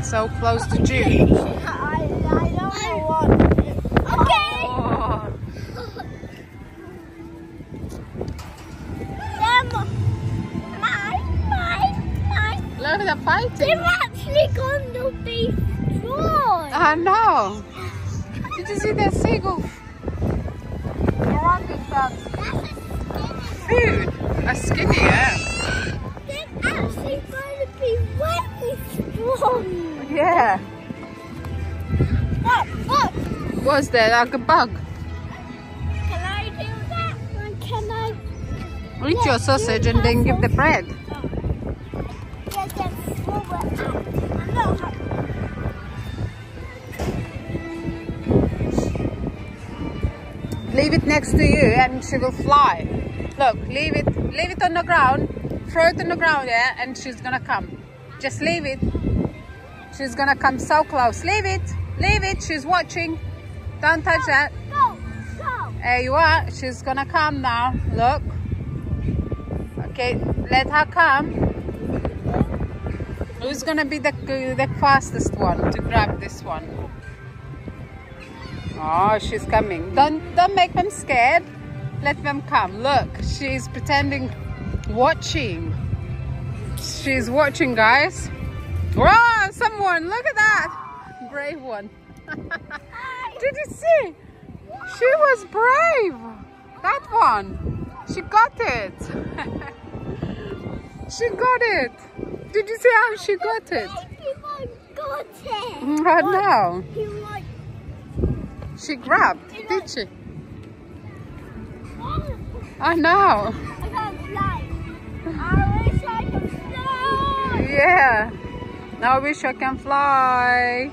So close to Jude. I don't know what. Okay. Oh. Mine. Look at the fighting. They're actually going to be drawn. I know. Did you see that seagull? Food. A skinny, yeah. They're actually going to be really strong. Yeah. Look. What's that? Like a bug? Can I do that? And can I? Eat your sausage and then give the bread. Yeah, just throw it out. Leave it next to you and she will fly. Look, leave it on the ground. Throw it on the ground, yeah, and she's gonna come. Just leave it. She's gonna come so close. Leave it. She's watching. Don't touch that. Go. There you are. She's gonna come now. Look. Okay, let her come. Who's gonna be the fastest one to grab this one? Oh, she's coming. Don't make them scared. Let them come. Look, she's pretending, watching. She's watching, guys. Whoa, someone, look at that. Brave one. Did you see? She was brave. That one. She got it. She got it. Did you see how she got it? I know. She grabbed, did she? I know. I can't fly. I wish I could fly. Yeah. Now I wish I can fly.